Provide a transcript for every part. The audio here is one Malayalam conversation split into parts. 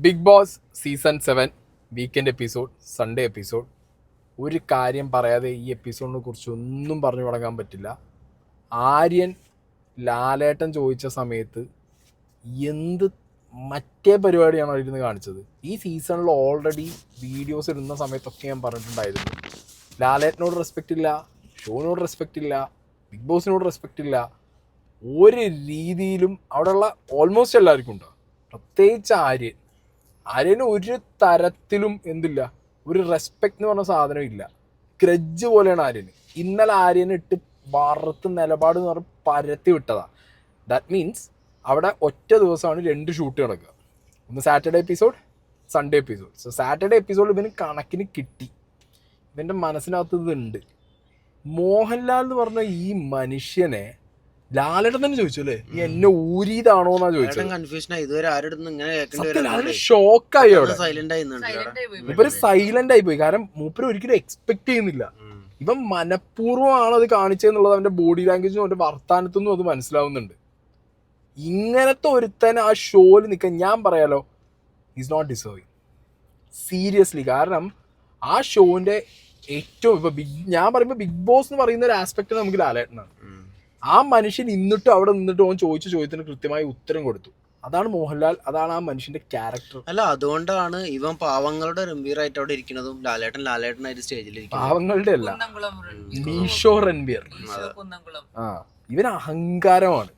Big Boss season 7 weekend episode, Sunday episode. ഒരു കാര്യം പറയാതെ ഈ എപ്പിസോഡിനെ കുറിച്ച് ഒന്നും പറഞ്ഞു തുടങ്ങാൻ പറ്റില്ല. ആര്യൻ ലാലേട്ടൻ ചോദിച്ച സമയത്ത് എന്ത് മറ്റേ പരിപാടിയാണോ ഇരുന്ന് കാണിച്ചത്. ഈ സീസണിൽ ഓൾറെഡി വീഡിയോസ് ഇടുന്ന സമയത്തൊക്കെ ഞാൻ പറഞ്ഞിട്ടുണ്ടായിരുന്നു, ലാലേട്ടനോട് റെസ്പെക്റ്റ് ഇല്ല, ഷോനോട് റെസ്പെക്റ്റ് ഇല്ല, ബിഗ് ബോസിനോട് റെസ്പെക്റ്റ് ഇല്ല. ഒരു രീതിയിലും അവിടെയുള്ള ഓൾമോസ്റ്റ് എല്ലാവർക്കും ഉണ്ട്, പ്രത്യേകിച്ച് ആര്യന് ഒരു തരത്തിലും എന്തില്ല, ഒരു റെസ്പെക്ട് എന്ന് പറഞ്ഞ സാധനം ഇല്ല. ക്രഡ്ജ് പോലെയാണ് ആര്യന്. ഇന്നലെ ആര്യനെ ഇട്ട് വറുത്ത് നിലപാട് എന്ന് പറഞ്ഞ് പരത്തി വിട്ടതാ. ദാറ്റ് മീൻസ് അവിടെ ഒറ്റ ദിവസമാണ് 2 ഷൂട്ട് നടക്കുക. ഒന്ന് Saturday episode, Sunday episode. So Saturday episode ഇവന് കണക്കിന് കിട്ടി. ഇവൻ്റെ മനസ്സിനകത്ത് ഇതുണ്ട്. മോഹൻലാൽ എന്ന് പറഞ്ഞ ഈ മനുഷ്യനെ ലാലേട്ടൻ തന്നെ ചോദിച്ചു അല്ലേ, നീ എന്നെ ഊരിയതാണോ എന്നാ ചോദിച്ചത്. ഷോക്കായി അവിടെ. മൂപ്പര് സൈലന്റ് ആയി പോയി. കാരണം മൂപ്പര് ഒരിക്കലും എക്സ്പെക്ട് ചെയ്യുന്നില്ല. ഇവൻ മനഃപൂർവ്വമാണ് അത് കാണിച്ചതെന്നുള്ളത് അവന്റെ ബോഡി ലാംഗ്വേജും അവന്റെ വർത്താനത്തൊന്നും അത് മനസ്സിലാവുന്നുണ്ട്. ഇങ്ങനത്തെ ഒരുത്തൻ ആ ഷോയിൽ നിൽക്കാൻ ഞാൻ പറയാലോ, ഈസ് നോട്ട് ഡിസേർവിങ് സീരിയസ്ലി. കാരണം ആ ഷോന്റെ ഏറ്റവും ഇപ്പൊ ഞാൻ പറയുമ്പോൾ ബിഗ് ബോസ് എന്ന് പറയുന്ന ഒരു ആസ്പെക്ട് നമുക്ക് ലാലേട്ടനാണ്. ആ മനുഷ്യൻ ഇന്നിട്ടും അവിടെ നിന്നിട്ട് ഓൻ ചോദിച്ച ചോദ്യത്തിന് കൃത്യമായി ഉത്തരം കൊടുത്തു. അതാണ് മോഹൻലാൽ, അതാണ് ആ മനുഷ്യന്റെ ക്യാരക്ടർ. അല്ല, അതുകൊണ്ടാണ് ഇവൻ പാവങ്ങളുടെ രൺബീറായിട്ട് അവിടെ ഇരിക്കുന്നതും ലാലേട്ടനായിട്ട് സ്റ്റേജിൽ പാവങ്ങളുടെ അല്ല, മീഷോ രൺബീർ. ഇവൻ അഹങ്കാരമാണ്.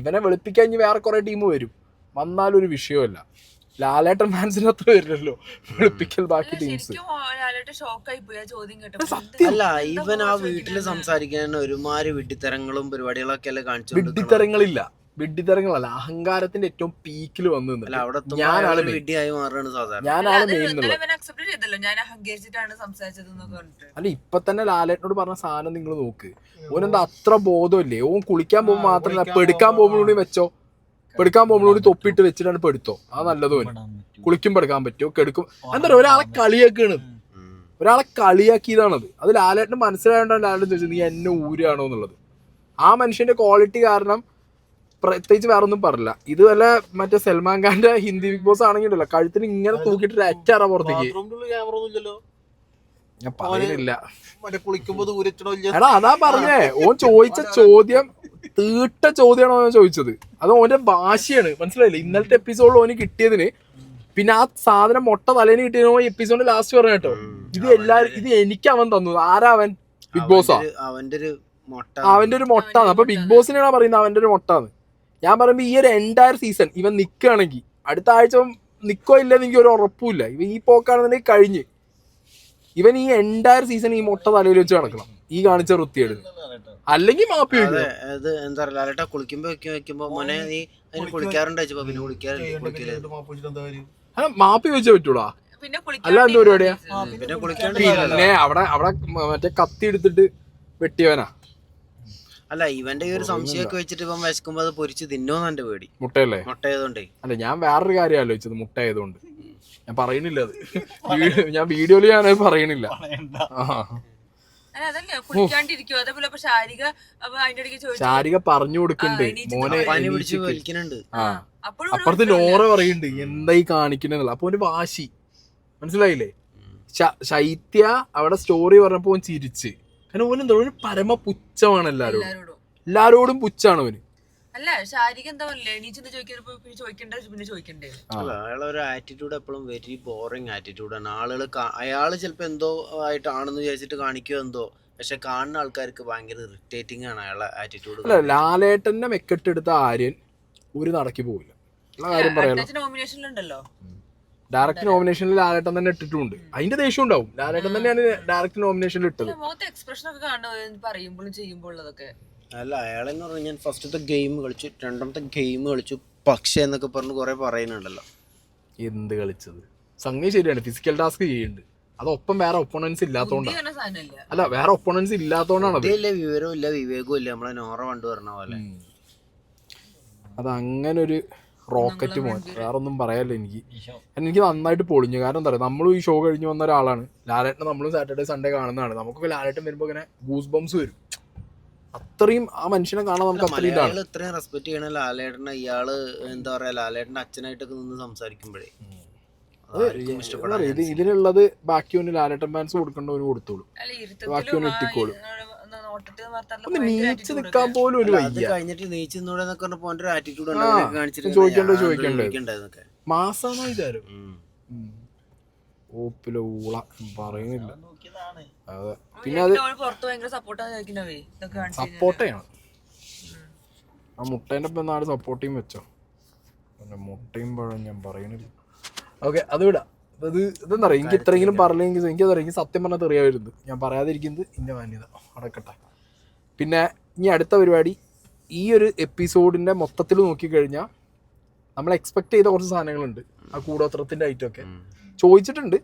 ഇവനെ വെളുപ്പിക്കാൻ ഇനി വേറെ കുറെ ടീം വരും, വന്നാലൊരു വിഷയമല്ല. ലാലേട്ടൻ ഫാൻസിന് അത്ര വരില്ലല്ലോ വെളുപ്പിക്കൽ ബാക്കി ടീംസ്. അല്ല, ഇവൻ ആ വീട്ടില് സംസാരിക്കാൻ ഒരുമാതിരി വിഡ്ഢിത്തരങ്ങളും പരിപാടികളൊക്കെ അല്ലേ കാണിച്ചു. വിഡ്ഢിത്തരങ്ങളല്ല, അഹങ്കാരത്തിന്റെ ഏറ്റവും പീക്കിൽ വന്നു. ഞാനാണ് വിഡ്ഢിയായി മാറുകയാണ് സാധാരണ. ഞാനാണ് മെയിൻ. അല്ല, ഇപ്പൊ തന്നെ ലാലേട്ടനോട് പറഞ്ഞ സാധനം നിങ്ങൾ നോക്ക്. ഓനെന്താ അത്ര ബോധമില്ലേ? ഓൻ കുളിക്കാൻ പോകുമ്പോൾ മാത്രമല്ല, പെടുക്കാൻ പോകുമ്പോഴൂടി വെച്ചോ, പെടുക്കാൻ പോകുമ്പോഴൂടി തൊപ്പിട്ട് വെച്ചിട്ടാണ് പെടുത്തോ. അത് നല്ലതോ. കുളിക്കും പെടുക്കാൻ പറ്റുമോ, കെടുക്കും. എന്താ പറയുക, ഒരാളെ കളിയാക്കാണ്, ഒരാളെ കളിയാക്കിയതാണത്. അത് ലാലേട്ടന് മനസ്സിലായോണ്ടാണ് ലാലേട്ടൻ ചോദിച്ചത് നീ എന്നെ ഊരാണോ എന്നുള്ളത്. ആ മനുഷ്യന്റെ ക്വാളിറ്റി കാരണം പ്രത്യേകിച്ച് വേറെ ഒന്നും പറഞ്ഞില്ല. ഇത് വല്ല മറ്റേ സൽമാൻ ഖാന്റെ ഹിന്ദി ബിഗ് ബോസ് ആണെങ്കിലല്ല, കഴുത്തിന് ഇങ്ങനെ തൂക്കിട്ട് അറ്റാറ പുറത്തേക്ക്. ഞാൻ പറയുന്നില്ല, എടാ അതാ പറഞ്ഞേ. ഓൻ ചോദിച്ച ചോദ്യം തീട്ട ചോദ്യമാണോ ഓൻ ചോദിച്ചത്. അത് ഓന്റെ ഭാഷയാണ്, മനസ്സിലായില്ലേ? ഇന്നലത്തെ എപ്പിസോഡിൽ ഓന് കിട്ടിയതിന് പിന്നെ ആ സാധനം മൊട്ട തലേന് കിട്ടിയതിനോ എപ്പിസോഡിന്റെ ലാസ്റ്റ് പറഞ്ഞ കേട്ടോ, ഇത് എനിക്ക് അവൻ തന്നു. ആരാ അവൻ? ബിഗ് ബോസാ. അവന്റെ ഒരു മൊട്ടാണ്. അപ്പൊ ബിഗ് ബോസിനാണോ പറയുന്നത് അവന്റെ ഒരു മൊട്ടാന്ന്? ഞാൻ പറയുമ്പോ ഈ ഒരു എൻറ്റയർ സീസൺ ഇവൻ നിക്കുകയാണെങ്കിൽ അടുത്ത ആഴ്ച നിക്കോ ഇല്ലെന്ന് എനിക്ക് ഒരു ഉറപ്പുമില്ല. ഇവൻ ഈ പോക്കാണെന്നുണ്ടെങ്കിൽ കഴിഞ്ഞ് ഇവൻ ഈ എൻറ്റയർ സീസൺ ഈ മൊട്ട തലയിൽ വെച്ച് നടക്കണം, ഈ കാണിച്ച വൃത്തിയേട്. അല്ലെങ്കിൽ മാപ്പി എന്താ പറയുക, കുളിക്കുമ്പോ വെക്കുമ്പോ മോനെ നീ അതിന് കുളിക്കാറുണ്ട്, പിന്നെ മാപ്പി വെച്ചേ പറ്റൂടാ. അല്ല എന്ത് പരിപാടിയാ? പിന്നെ അവിടെ മറ്റേ കത്തി എടുത്തിട്ട് വെട്ടിയവനാ. അല്ല, ഇവന്റെ ഈ ഒരു സംശയമൊക്കെ വെച്ചിട്ട് ഇവൻ വിശക്കുമ്പോ അത് പൊരിച്ച് തിന്നോന്ന് എന്റെ പേടി. മുട്ടയല്ലേ? മുട്ടയതുകൊണ്ടേ. അല്ല, ഞാൻ വേറൊരു കാര്യം ആലോചിച്ചത്, മുട്ടയതുകൊണ്ട് ഞാൻ പറയണില്ല. അത് ഞാൻ വീഡിയോയില് ഞാനത് പറയണില്ല. ശാരിക പറഞ്ഞു കൊടുക്കുന്നുണ്ട് മോനെ അപ്പുറത്ത് നോറ പറയുന്നുണ്ട് എന്തായി കാണിക്കുന്നുള്ള. അപ്പൊ ഒരു വാശി, മനസ്സിലായില്ലേ? ശൈത്യ അവിടെ സ്റ്റോറി പറഞ്ഞപ്പോ ഓൻ ചിരിച്ച്. കാരണം ഓനെന്താ, ഒരു പരമ പുച്ഛമാണ് എല്ലാരോടും പുച്ഛാണ് അവന്. അയാളൊരു ആറ്റിറ്റ്യൂഡ് എപ്പോഴും വെരി ബോറിംഗ് ആറ്റിറ്റ്യൂഡാണ്. അയാള് ചിലപ്പോ എന്തോ ആയിട്ടാണെന്ന് വിചാരിച്ചിട്ട് കാണിക്കുമോ എന്തോ, പക്ഷെ കാണുന്ന ആൾക്കാർക്ക് ഭയങ്കര ഇറിറ്റേറ്റിംഗ് ആണ് അയാളെ ആറ്റിറ്റ്യൂഡ്. അല്ല, ലാലേട്ടന്റെ മെക്കെട്ടെടുത്ത ആര്യൻ ഒരു നടക്കി പോവില്ല. കാര്യം പറയാലോ, ഡയറക്റ്റ് നോമിനേഷനിൽ ലാലേട്ടൻ തന്നെ ഇട്ടിട്ടുണ്ട്. അതിന്റെ ദേഷ്യം ഉണ്ടാവും. ലാലേട്ടൻ തന്നെയാണ് ഡയറക്റ്റ് നോമിനേഷനിൽ ഇട്ടത്. അല്ല, അയാളെന്ന് പറഞ്ഞാൽ ഞാൻ ഫസ്റ്റത്തെ ഗെയിം കളിച്ചു, രണ്ടാമത്തെ ഗെയിം കളിച്ചു, പക്ഷേ എന്നൊക്കെ പറഞ്ഞ് കുറെ പറയുന്നുണ്ടല്ലോ. എന്ത് കളിച്ചത്? സംഗതി ശരിയാണ്, ഫിസിക്കൽ ടാസ്ക് ചെയ്യുന്നുണ്ട്. അതൊപ്പം വേറെ ഒപ്പോണൻസ് ഇല്ലാത്തോണ്ടാണ്. അല്ല, വേറെ ഒപ്പോണൻസ് ഇല്ലാത്തോണ്ടാണ്. വിവരവും ഇല്ല, വിവേകവും ഇല്ല. നമ്മളെ നോറ കണ്ടു പറഞ്ഞ പോലെ. അത് അങ്ങനെ ഒരു റോക്കറ്റ് മോൻ, വേറൊന്നും പറയാല്ല. എനിക്ക് നന്നായിട്ട് പൊളിഞ്ഞു. കാരണം എന്താ പറയുക, നമ്മളും ഈ ഷോ കഴിഞ്ഞ് വന്ന ഒരാളാണ്. ലാലേട്ടനെ നമ്മളും സാറ്റർഡേ സൺഡേ കാണുന്നതാണ്. നമുക്കൊക്കെ ലാലേട്ടൻ വരുമ്പോൾ ഇങ്ങനെ ഗൂസ് ബംസ് വരും. അത്രയും ആ മനുഷ്യനെ കാണാൻ നമുക്ക് അത്രയും ഇതാണ്. മലയാളികൾ ഇത്രയും റെസ്പെക്ട് ചെയ്യണ ലാലേട്ടനെ ഇയാള് എന്താ പറയാ ലാലേട്ടന്റെ അച്ഛനായിട്ടൊക്കെ നിന്ന് സംസാരിക്കുമ്പോഴേ ഇതിനുള്ളത് ബാക്കി ഒന്ന് ലാലേട്ടൻ ഫാൻസ് കൊടുക്കേണ്ടവന് കൊടുത്തോളൂ, ബാക്കി ഒന്ന് ഇട്ടിക്കോളൂ. ഒന്ന് നീച്ച് നിക്കാൻ പോലും ഒരു വയ്യ. കഴിഞ്ഞിട്ട് നീച്ചെന്നൂടെന്നൊക്കെ പറഞ്ഞപ്പോ ഒരു ആറ്റിറ്റ്യൂഡ് ചോദിക്കണ്ടോ മാസാണോ വിചാരം. ഓപ്പിലെ ഊള പറയുന്നില്ല. അതെ, പിന്നെ അത് സപ്പോർട്ടയാണ്. ആ മുട്ടേന്റെ ഒപ്പം നാട് സപ്പോർട്ടേയും വെച്ചോ, മുട്ടയും പഴം ഞാൻ പറയുന്നില്ല. ഓക്കെ, അത് വിടാം. അത് ഇതെന്താ പറയുക, എനിക്ക് ഇത്രയെങ്കിലും പറഞ്ഞെങ്കിൽ എനിക്കത് അറിയാം. എനിക്ക് സത്യം പറഞ്ഞാൽ അറിയാമായിരുന്നു, ഞാൻ പറയാതിരിക്കുന്നത് എൻ്റെ മാന്യത അടക്കട്ടെ. പിന്നെ ഇനി അടുത്ത പരിപാടി, ഈ ഒരു എപ്പിസോഡിൻ്റെ മൊത്തത്തിൽ നോക്കിക്കഴിഞ്ഞാൽ നമ്മൾ എക്സ്പെക്ട് ചെയ്ത കുറച്ച് സാധനങ്ങളുണ്ട്. ആ കൂടോത്രത്തിൻ്റെ ഐറ്റമൊക്കെ ചോദിച്ചിട്ടുണ്ട്,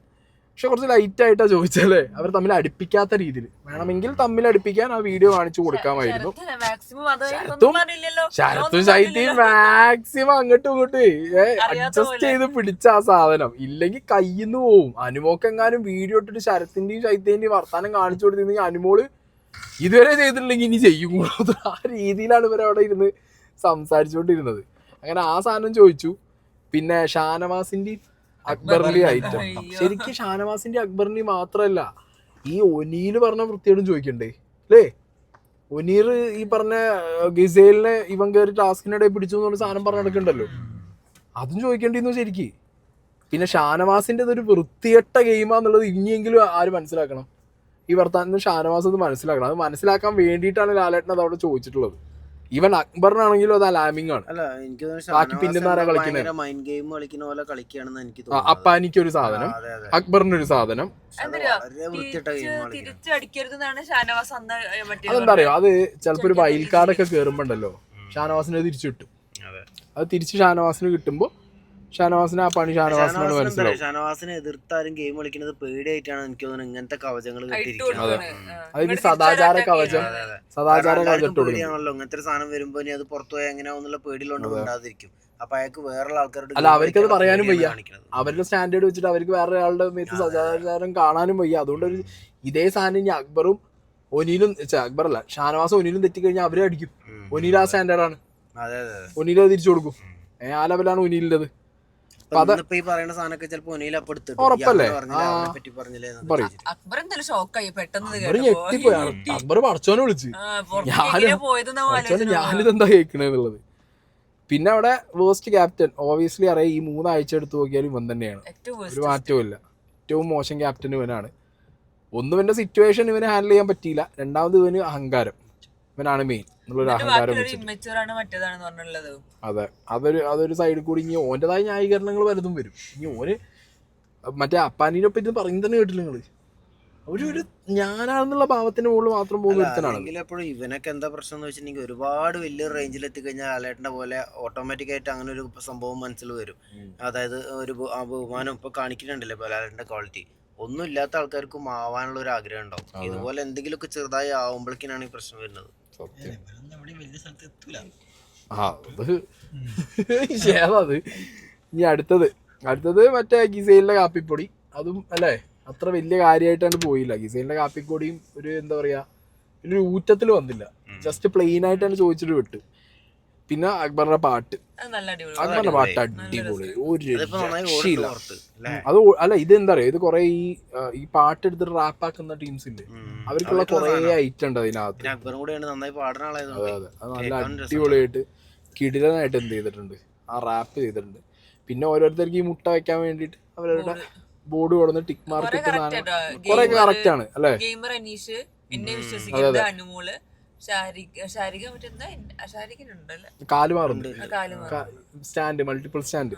പക്ഷെ കുറച്ച് ലൈറ്റായിട്ടാണ് ചോദിച്ചല്ലേ. അവർ തമ്മിൽ അടുപ്പിക്കാത്ത രീതിയിൽ വേണമെങ്കിൽ തമ്മിൽ അടുപ്പിക്കാൻ ആ വീഡിയോ കാണിച്ചു കൊടുക്കാമായിരുന്നു. ശരത്തും ശൈത്യയും മാക്സിമം അങ്ങോട്ടും ഇങ്ങോട്ടും അഡ്ജസ്റ്റ് ചെയ്ത് പിടിച്ച ആ സാധനം, ഇല്ലെങ്കിൽ കയ്യിന്ന് പോവും. അനുമോക്കെങ്ങാനും വീഡിയോ ഇട്ടിട്ട് ശരത്തിന്റെയും ശൈത്യന്റെയും വർത്താനം കാണിച്ചു കൊടുത്തിരുന്നെങ്കിൽ അനുമോള് ഇതുവരെ ചെയ്തിട്ടില്ലെങ്കിൽ ഇനി ചെയ്യും കൂടാതെ ആ രീതിയിലാണ് ഇവരവിടെ ഇരുന്ന് സംസാരിച്ചുകൊണ്ടിരുന്നത്. അങ്ങനെ ആ സാധനം ചോദിച്ചു. പിന്നെ ഷാനവാസിന്റെയും അക്ബറിന്റെ ഐറ്റം, ശരിക്കും ഷാനവാസിന്റെ അക്ബറിന്റെ മാത്രല്ല, ഈ ഒനീൽ പറഞ്ഞ വൃത്തിയോടും ചോദിക്കണ്ടേ അല്ലേ? ഒനീർ ഈ പറഞ്ഞ ഗിസേലിനെ ഇവൻ കയറി ടാസ്കിനിടെ പിടിച്ചു എന്ന് പറഞ്ഞ സാധനം പറഞ്ഞ നടക്കണ്ടല്ലോ, അതും ചോദിക്കേണ്ടിന്നു ശരിക്ക്. പിന്നെ ഷാനവാസിന്റെ ഒരു വൃത്തികെട്ട ഗെയിമാന്നുള്ളത് ഇനിയെങ്കിലും ആര് മനസ്സിലാക്കണം. ഈ വർത്താനം ഷാനവാസ് അത് മനസ്സിലാക്കണം. അത് മനസ്സിലാക്കാൻ വേണ്ടിയിട്ടാണ് ലാലേട്ടൻ അത് അവിടെ ചോദിച്ചിട്ടുള്ളത്. ഈവൻ അക്ബറിനാണെങ്കിലും അത് അലാമിംഗ് ആണ്. ബാക്കി പിന്നെ കളിക്കുന്നത് അപ്പാനിക്കൊരു സാധനം, അക്ബറിനൊരു സാധനം. അതെന്താ അറിയോ, അത് ചിലപ്പോ ഒരു വൈൽഡ് കാർഡൊക്കെ കേറുമ്പോണ്ടല്ലോ ഷാനവാസിന് തിരിച്ചു കിട്ടും. അത് തിരിച്ച് ഷാനവാസിന് കിട്ടുമ്പോ ഷാനവാസിന് ആ പണി ഷാനവാസിനാണ് മനസ്സിലാവും. ഷാനവാസിനെ എതിർത്താരും ഗെയിം കളിക്കുന്നത് പേടിയായിട്ടാണ് എനിക്ക് തോന്നുന്നത്. ഇങ്ങനത്തെ കവചങ്ങൾ അതിന് സദാചാര കവചം, സദാചാര പേടിയാണല്ലോ. ഇങ്ങനത്തെ ഒരു സാധനം വരുമ്പോ ഇനി അത് പുറത്തു പോയാൽ എങ്ങനെയാവുന്നുള്ള പേടിയിലോണ്ട് ഉണ്ടാതിരിക്കും. അപ്പൊ അയാൾക്ക് വേറെ ആൾക്കാരുടെ അല്ല, അവർക്കത് പറയാനും വയ്യ. അവരുടെ സ്റ്റാൻഡേർഡ് വെച്ചിട്ട് അവർക്ക് വേറെ ആളുടെ മേത്ത് സദാചാരം കാണാനും വയ്യ. അതുകൊണ്ട് ഒരു ഇതേ സാധനം ഇനി അക്ബറും ഒനീലും, അക്ബറല്ല ഷാനവാസും ഒനീലും തെറ്റിക്കഴിഞ്ഞാൽ അവരെ അടിക്കും. ഒനീൽ ആ സ്റ്റാൻഡേർഡാണ്, ഒനീൽ അത് തിരിച്ചു കൊടുക്കും. ആ ലെവലാണ് ഒനീലിൻ്റെത്. ഉറപ്പല്ലേ? അക്ബർ പടച്ചോനെ വിളിച്ച് ഞാനിതെന്താ കേൾക്കണെന്നുള്ളത്. പിന്നെ അവിടെ വേസ്റ്റ് ക്യാപ്റ്റൻ ഓബിയസ്ലി അറിയാം. ഈ 3 ആഴ്ച എടുത്ത് നോക്കിയാലും ഇവൻ തന്നെയാണ്, ഒരു മാറ്റവും ഇല്ല. ഏറ്റവും മോശം ക്യാപ്റ്റൻ ഇവനാണ്. ഒന്നും ഇവന്റെ സിറ്റുവേഷൻ ഇവന് ഹാൻഡിൽ ചെയ്യാൻ പറ്റിയില്ല. രണ്ടാമത് ഇവന് അഹങ്കാരം, ഇവനാണ് മെയിൻ എന്നുള്ളൊരു അഹങ്കാരം. അതെ, അതൊരു സൈഡിൽ കൂടി ഇനി ഓൻ്റെതായ ന്യായീകരണങ്ങൾ പലതും വരും. ഇനി ഓന് മറ്റേ അപ്പാനീനെ പറ്റി പറയുന്നത് തന്നെ കേട്ടില്ല നിങ്ങള്. ഒരു ഞാനാണെന്നുള്ള ഭാവത്തിന്റെ മുകളിൽ മാത്രം പോകുന്ന എപ്പോഴും ഇവനൊക്കെ എന്താ പ്രശ്നം എന്ന് വെച്ചിട്ടുണ്ടെങ്കിൽ ഒരുപാട് വലിയ റേഞ്ചിൽ എത്തിക്കഴിഞ്ഞാൽ ലാലേട്ടന്റെ പോലെ ഓട്ടോമാറ്റിക് ആയിട്ട് അങ്ങനെ ഒരു സംഭവം മനസ്സിൽ വരും. അതായത് ഒരു ബഹുമാനം ഇപ്പൊ കാണിക്കുന്നുണ്ടല്ലോ ഇപ്പൊ ലാലേട്ടന്റെ ക്വാളിറ്റി. ഒന്നും ഇല്ലാത്ത ആൾക്കാർക്കും ആവാനുള്ള ഒരു ആഗ്രഹം ഉണ്ടാവും. ഇതുപോലെ എന്തെങ്കിലുമൊക്കെ ചെറുതായി ആവുമ്പോഴേക്കാണ് ഈ പ്രശ്നം വരുന്നത്. അത് ഇനി അടുത്തത് മറ്റേ ഗിസൈലിന്റെ കാപ്പിപ്പൊടി. അതും അല്ലേ അത്ര വലിയ കാര്യമായിട്ടാണ് പോയില്ല. ഗിസൈലിന്റെ കാപ്പിപ്പൊടിയും ഒരു എന്താ പറയാ ഒരു ഊറ്റത്തിൽ വന്നില്ല, ജസ്റ്റ് പ്ലെയിൻ ആയിട്ടാണ് ചോദിച്ചിട്ട് വിട്ട്. പിന്നെ അക്ബറിന്റെ പാട്ട്, അക്ബറിന്റെ പാട്ട് അടിപൊളി, ഒരു രക്ഷയില്ല. അത് അല്ല, ഇത് എന്താ പറയാ, ഇത് കുറെ ഈ പാട്ട് എടുത്തിട്ട് റാപ്പ് ആക്കുന്ന ടീംസ് ഇല്ലേ, അവർക്കുള്ള കുറെ ഐറ്റം ഉണ്ട് അതിനകത്ത്. അതെ, അത് നല്ല അടിപൊളിയായിട്ട് കിടിലനായിട്ട് എന്ത് ചെയ്തിട്ടുണ്ട്, ആ റാപ്പ് ചെയ്തിട്ടുണ്ട്. പിന്നെ ഓരോരുത്തർക്ക് ഈ മുട്ട വെക്കാൻ വേണ്ടിട്ട് അവരുടെ ബോർഡ് കൊടുന്ന് ടിക്ക് മാർക്ക് ഇട്ട് കുറെ കറക്റ്റ് ആണ് അല്ലേ. കാലുമാറുണ്ട് സ്റ്റാൻഡ്, മൾട്ടിപ്പിൾ സ്റ്റാൻഡ്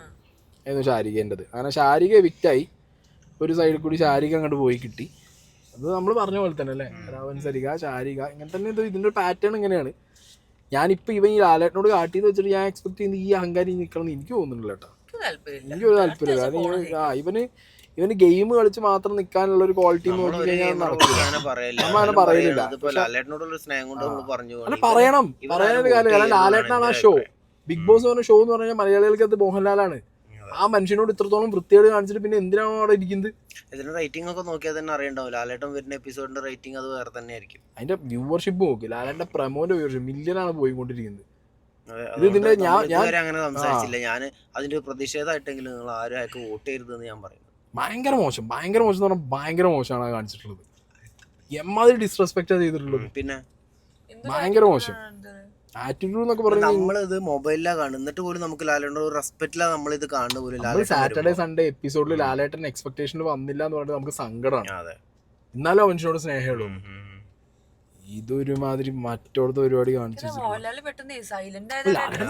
ആയിരുന്നു ഷാരികേൻ്റെത്. അങ്ങനെ ഷാരിക എവിക്റ്റായി. ഒരു സൈഡിൽ കൂടി ഷാരിക അങ്ങോട്ട് പോയി കിട്ടി. അത് നമ്മൾ പറഞ്ഞ പോലെ തന്നെ അല്ലേ, രാവൻ സരിക ഷാരിക ഇങ്ങനെ തന്നെ. ഇതിൻ്റെ പാറ്റേൺ ഇങ്ങനെയാണ്. ഞാനിപ്പോൾ ഇവൻ ഈ ലാലേട്ടനോട് കാട്ടിയെന്ന് വെച്ചിട്ട് ഞാൻ എക്സ്പെക്ട് ചെയ്യുന്നത് ഈ അഹങ്കാരി നിൽക്കണം എന്ന് എനിക്ക് തോന്നുന്നില്ല കേട്ടോ. എനിക്കൊരു താല്പര്യം. കാരണം ഇവന് ഗെയിം കളിച്ച് മാത്രം നിൽക്കാനുള്ള ഒരു ക്വാളിറ്റി നോക്കി കഴിഞ്ഞാൽ നടക്കില്ല. അങ്ങനെ പറയലില്ല, അല്ല പറയാനൊരു കാര്യം. കാരണം ലാലേട്ടനാണ് ആ ഷോ. ബിഗ് ബോസ് പറഞ്ഞ ഷോ എന്ന് പറഞ്ഞാൽ മലയാളികൾക്ക് അത് മോഹൻലാലാണ്. ആ മനുഷ്യനോട് ഇത്രത്തോളം വൃത്തിയോട് കാണിച്ചിട്ട് പിന്നെ എന്തിനാണ് അവിടെ ഇരിക്കുന്നത്? ഇതിന്റെ റേറ്റിംഗ് ഒക്കെ നോക്കിയാൽ തന്നെ അറിയണ്ടാവും. ലാലേട്ടൻ വരുന്ന എപ്പിസോഡിന്റെ റേറ്റിംഗ് അത് വേറെ തന്നെ ആയിരിക്കും. അതിന്റെ വ്യൂവർഷിപ്പ് നോക്കി, ലാലേട്ടന്റെ പ്രമോന്റെ വ്യൂവർഷിപ്പ് മില്യനാണ് പോയിക്കൊണ്ടിരിക്കുന്നത്. ഇതുവരെ അങ്ങനെ സംസാരിച്ചില്ല. ഞാൻ അതിന്റെ പ്രതിഷേധമായിട്ടെങ്കിലും നിങ്ങൾ ആരും അയാൾക്ക് വോട്ട് ചെയ്യരുതെന്ന് ഞാൻ പറയുന്നത്. ഭയങ്കര മോശം എന്ന് പറഞ്ഞാൽ ഭയങ്കര മോശമാണ് കാണിച്ചിട്ടുള്ളത്. എമ്മാതിരി ഡിസ്റെസ്പെക്റ്റാ ചെയ്തിട്ടുള്ളത്. പിന്നെ ഭയങ്കര മോശം ആറ്റിറ്റ്യൂഡ് എന്നൊക്കെ പറഞ്ഞാൽ നമ്മളിത് മൊബൈലിലാ കാണും, എന്നിട്ട് പോലും നമുക്ക് ലാലേട്ടൻ ഒരു റെസ്പെക്റ്റിലാണ് നമ്മളിത് കാണുന്നത് പോലും. സാറ്റർഡേ സൺഡേ എപ്പിസോഡിൽ ലാലേട്ടൻ എക്സ്പെക്ടേഷനിൽ വന്നില്ല എന്ന് പറഞ്ഞിട്ട് നമുക്ക് സങ്കടമാണ്. എന്നാലും ആ മനുഷ്യനോട് സ്നേഹമുള്ളൂ. ഇതൊരുമാതിരി മറ്റോടത്തെ പരിപാടി കാണിച്ചു,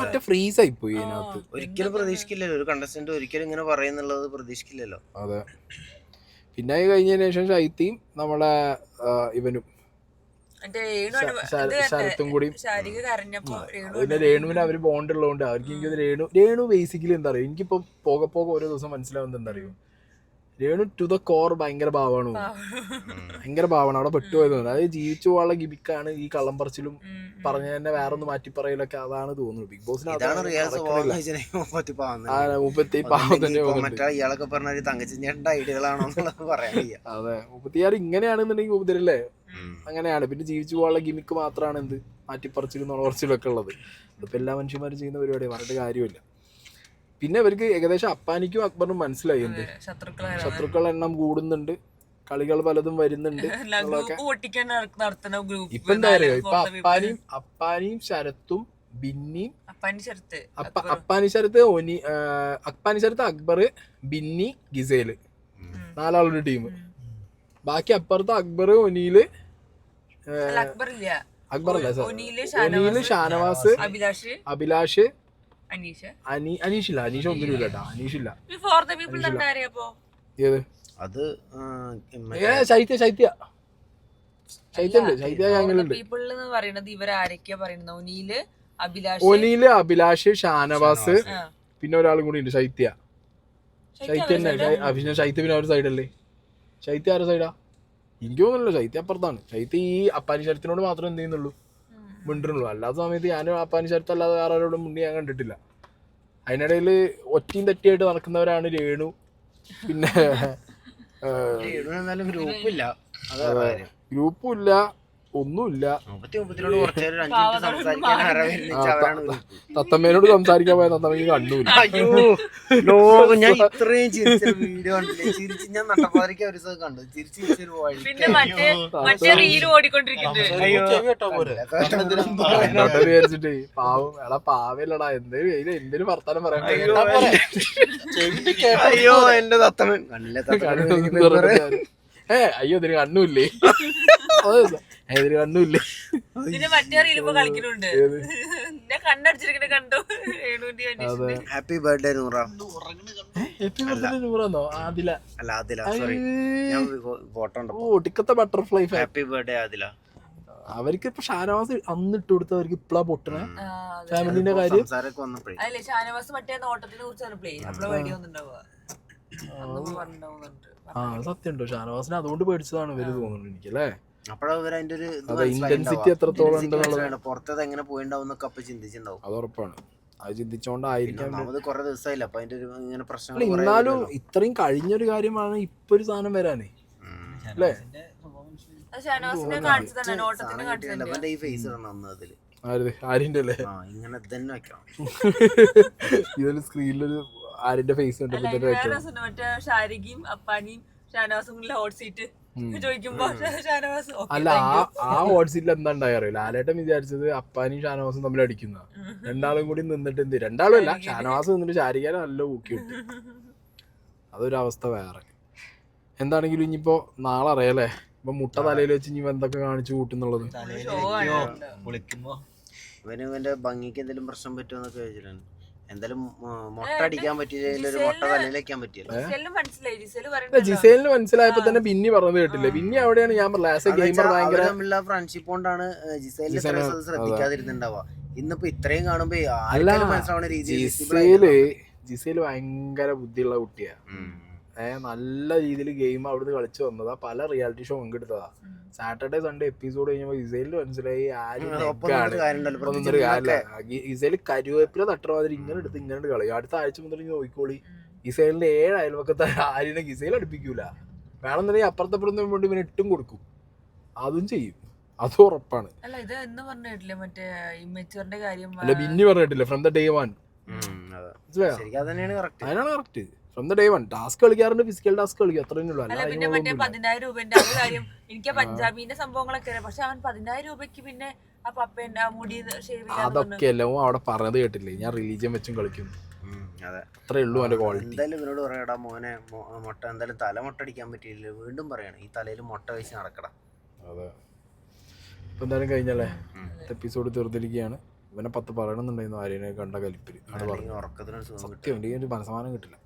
മറ്റേ ഫ്രീസ് ആയി പോയി അതിനകത്ത്. ഒരിക്കലും പ്രതീക്ഷിക്കില്ലല്ലോ ഒരു കണ്ടസ്റ്റന്റ് ഒരിക്കലും ഇങ്ങനെ പറയുന്നുള്ളത് പ്രതീക്ഷിക്കില്ലല്ലോ. അതെ. പിന്നെ കഴിഞ്ഞതിന് ശേഷം ശൈത്യയും നമ്മളെ ഇവനും ശരത്തും കൂടി പിന്നെ രേണുവിന് അവര് ബോണ്ട് ഉള്ളതുകൊണ്ട് അവർക്ക് എനിക്ക് രേണു ബേസിക്കലി എന്താ പറയുക, എനിക്കിപ്പോ പോകെ ഓരോ ദിവസം മനസ്സിലാവുന്നത് എന്താ അറിയോ, രേണു ടു ദ കോർ ഭയങ്കര ഭാവമാണ്. അവിടെ പെട്ടുപോയത്. അതായത് ജീവിച്ചു പോകാനുള്ള ഗിമിക്കാണ് ഈ കള്ളം പറച്ചിലും പറഞ്ഞ തന്നെ വേറെ ഒന്ന് മാറ്റി പറയലൊക്കെ. അതാണ് തോന്നുന്നു ബിഗ് ബോസിന്. ഇയാളൊക്കെ പറഞ്ഞ തങ്കച്ചേട്ടന്റെ ഐഡിയകളാണോ പറയാൻ. അതെ, 36 ഇങ്ങനെയാണെന്നുണ്ടെങ്കിൽ ഉപദ്രല്ലേ അങ്ങനെയാണ്. പിന്നെ ജീവിച്ചു പോകാനുള്ള ഗിമിക്ക് മാത്രമാണ് എന്ത് മാറ്റിപ്പറച്ചിലും നുണപറച്ചിലൊക്കെ ഉള്ളത്. അതിപ്പോ എല്ലാ മനുഷ്യന്മാരും ചെയ്യുന്ന പരിപാടിയാണ്, പറഞ്ഞിട്ട് കാര്യമില്ല. പിന്നെ ഇവർക്ക് ഏകദേശം അപ്പാനിക്കും അക്ബറിനും മനസ്സിലായി എന്ത് ശത്രുക്കൾ എണ്ണം കൂടുന്നുണ്ട്, കളികൾ പലതും വരുന്നുണ്ട്. ഇപ്പൊ എന്താ അറിയോ, ഇപ്പൊ അപ്പാനിയും ശരത്തും ബിന്നിയും അപ്പാനി ശരത്ത് അക്ബർ ബിന്നി ഗിസേല് 4 ആളുടെ ടീം. ബാക്കി അപ്പുറത്ത് അക്ബർ ഒനീല് അക്ബറല്ല ഒനീല് ഷാനവാസ് അഭിലാഷ് അനീഷില്ല. അനീഷ് ഒന്നിനും കേട്ടോ, അനീഷില്ല. ഏത് അത് ശൈത്യ ഞങ്ങളുണ്ട്. ഒനീല് അഭിലാഷ് ഷാനവാസ് പിന്നെ ഒരാളും കൂടി ഉണ്ട് ശൈത്യ തന്നെ. ശൈത്യ പിന്നെ ഒരു സൈഡല്ലേ? ശൈത്യ ആരുടെ സൈഡാ? എനിക്ക് തോന്നുന്നില്ല, ശൈത്യ അപ്പുറത്താണ്. ശൈത്യ ഈ അപ്പാനി ശരത്തിനോട് മാത്രം എന്ത് ചെയ്യുന്നുള്ളൂ, മിണ്ടുന്നുള്ളൂ. അല്ലാത്ത സമയത്ത് ഞാൻ അപ്പാനി ശരത്ത് അല്ലാതെ വേറെ ആരോടും മുണ്ടി ഞാൻ കണ്ടിട്ടില്ല. അതിനിടയിൽ ഒറ്റയും തെറ്റിയായിട്ട് നടക്കുന്നവരാണ് രേണു. പിന്നെ ഗ്രൂപ്പും ഇല്ല, ഒന്നുമില്ല. തത്തമ്മേനോട് സംസാരിക്കാൻ പോയ തത്തമ്മക്ക് കണ്ണൂല്ല. ഞാൻ ഇത്രയും ചിരിച്ച വീഡിയോ ചിരിച്ച് ഞാൻ നട്ടപ്പാതിരിക്ക ഒരു ദിവസം കണ്ടു. വിചാരിച്ചിട്ട് പാവം എടാ പാവല്ലടാ, എന്തേലും വർത്താനം പറയാൻ. അയ്യോ എന്റെ തത്തമ്മൻ അയ്യോ ഇതിന് കണ്ണൂല്ലേ, ഇതിന് കണ്ണൂല്ലേ. Happy birthday Noora. നൂറാന്നോ? ആദില അല്ല ആദില, സോറി ഞാൻ ഫോട്ടോ ഉണ്ട്. ഓ ടിക്കത്തെ ബട്ടർഫ്ലൈ. Happy birthday Adila. അവർക്ക് ഇപ്പൊ ഷാനവാസ് അന്ന് ഇട്ട് കൊടുത്തവർക്ക് ഇപ്പളാ പൊട്ടണേ ഫാമിലിന്റെ കാര്യം. സത്യം ഉണ്ടോ? ഷാനവാസിനെ അതുകൊണ്ട് പേടിച്ചതാണ് ഇവര് തോന്നുന്നു എനിക്കല്ലേ. ഇന്റൻസിറ്റി എത്രത്തോളം ഉണ്ടെന്നുള്ളത് പുറത്തത് എങ്ങനെ പോയിണ്ടാവും അപ്പൊ ചിന്തിച്ചിട്ടുണ്ടാവും. അത് ഉറപ്പാണ്. അത് ചിന്തിച്ചോണ്ടായിരിക്കാം. കുറെ ദിവസമായില്ല അപ്പൊ അതിന്റെ ഇങ്ങനെ പ്രശ്നം. എന്നാലും ഇത്രയും കഴിഞ്ഞൊരു കാര്യമാണ് ഇപ്പൊ ഒരു സാധനം വരാനേ അല്ലേ. ആരിന്റെ അല്ലേ ഇതിൽ സ്ക്രീനിലൊരു ആരിന്റെ ഫേസ് ഉണ്ട്. അല്ല ആ ഹോട്ട് സീറ്റിൽ എന്താ ഉണ്ടായി ലാലേട്ടൻ വിചാരിച്ചത് അപ്പാനും ഷാനവാസും തമ്മിൽ അടിക്കുന്ന. രണ്ടാളും കൂടി നിന്നിട്ട് എന്ത്, രണ്ടാളും അല്ല ഷാനവാസ് നിന്നിട്ട് ശാരിക്കാനും നല്ല ഊക്കി വിട്ടു. അതൊരവസ്ഥ വേറെ. എന്താണെങ്കിലും ഇനിയിപ്പോ നാളെ അറിയാലേ ഇപ്പൊ മുട്ട തലയിൽ വെച്ച് ഇനി എന്തൊക്കെ കാണിച്ചു കൂട്ടുന്നുള്ളത്. ഇവന്റെ ഭംഗിക്ക് എന്തെങ്കിലും പ്രശ്നം പറ്റുമെന്നൊക്കെ ചോദിച്ചിട്ടുണ്ട്. എന്തായാലും മുട്ട അടിക്കാൻ പറ്റിയില്ല, മുട്ട തലയിലേക്കാൻ പറ്റിയല്ലോ. ജിസേലിന് മനസ്സിലായപ്പോ തന്നെ ബിന്നി പറഞ്ഞത് കേട്ടില്ലേ. ബിന്നി അവിടെയാണ് ഞാൻ തമ്മിലുള്ള ഫ്രണ്ട്ഷിപ്പ് കൊണ്ടാണ് ജിസേലിന് ശ്രദ്ധിക്കാതിരുന്നുണ്ടാവുക. ഇന്നിപ്പോ ഇത്രയും കാണുമ്പോ മനസ്സിലാവുന്ന രീതിയിൽ ജിസേല് ഭയങ്കര ബുദ്ധിയുള്ള കുട്ടിയാ. നല്ല രീതിയിൽ ഗെയിം അവിടുന്ന് കളിച്ചു വന്നതാ. പല റിയാലിറ്റി ഷോ പങ്കെടുത്തതാ. സാറ്റർഡേ സൺഡേ എപ്പിസോഡ് കഴിഞ്ഞപ്പോ ഇസേലിന് മനസ്സിലായി ഇസേല് കരുവേപ്പില തട്ടണ മാതിരി ഇങ്ങനെ എടുത്ത് കളയും. അടുത്ത ആഴ്ച മുതൽ നോക്കിക്കോളി ഗിസൈലിന്റെ 7 അയൽവക്കത്തെ ആര്യനെ ഗിസൈൽ അടുപ്പിക്കൂല. വേണമെന്നുണ്ടെങ്കിൽ അപ്പുറത്തപ്പുറത്തും വേണ്ടി ഇവന് ഇട്ടും കൊടുക്കും. അതും ചെയ്യും, അത് ഉറപ്പാണ്. അല്ല ഇത് എന്ന് പറഞ്ഞിട്ടില്ലേ മറ്റേ ഇമ്മച്ചുവറിന്റെ കാര്യം അല്ല ബിന്നി പറഞ്ഞിട്ടില്ല ഫ്രം ദ ഡേ വൺ. ശരിക്കും അത് തന്നെയാണ് കറക്റ്റ്. അതിനാണ് correct. From the day one task കളിക്കാറുണ്ട്, ഫിസിക്കൽ ടാസ്ക് കളിക്കും, അത്രേ ഉള്ളൂ. അല്ല പിന്നെ മറ്റേ 10,000 രൂപന്റെ അത് കാര്യം എനിക്ക് പഞ്ചാബിന്റെ സംഭവങ്ങളൊക്കെ അറിയാം. പക്ഷെ അവൻ 10,000 രൂപയ്ക്ക് പിന്നെ ആ പപ്പേന്റെ ആ മുടി ഷേവ് ചെയ്യാൻ അതൊക്കെ എല്ലാം അവിടെ പറഞ്ഞത് കേട്ടില്ലേ, ഞാൻ റിലീജിയൻ വെച്ചും കളിക്കും, അതെ അത്രേ ഉള്ളൂ അവന്റെ ക്വാളിറ്റി. എന്തായാലും ഇവനോട് പറയടാ മോനെ, മുട്ട എന്തായാലും തല മുട്ട അടിക്കാൻ പറ്റിയില്ല, വീണ്ടും പറയണം ഈ തലയിൽ മുട്ട വെച്ച് നടക്കടാ. അതെ, ഇപ്പൊ എന്തായാലും കഴിഞ്ഞല്ലേ, എപ്പിസോഡ് തീർത്തിരിക്കുകയാണ്. ഇവനെ 10 പറയണമെന്നുണ്ടായിരുന്നു ആര്യനെ കണ്ട കലിപ്പില്. ഉറക്കത്തിനൊരു സുഖം സത്യം, എനിക്ക് ഒരു മനസ്സമാനം കിട്ടില്ല.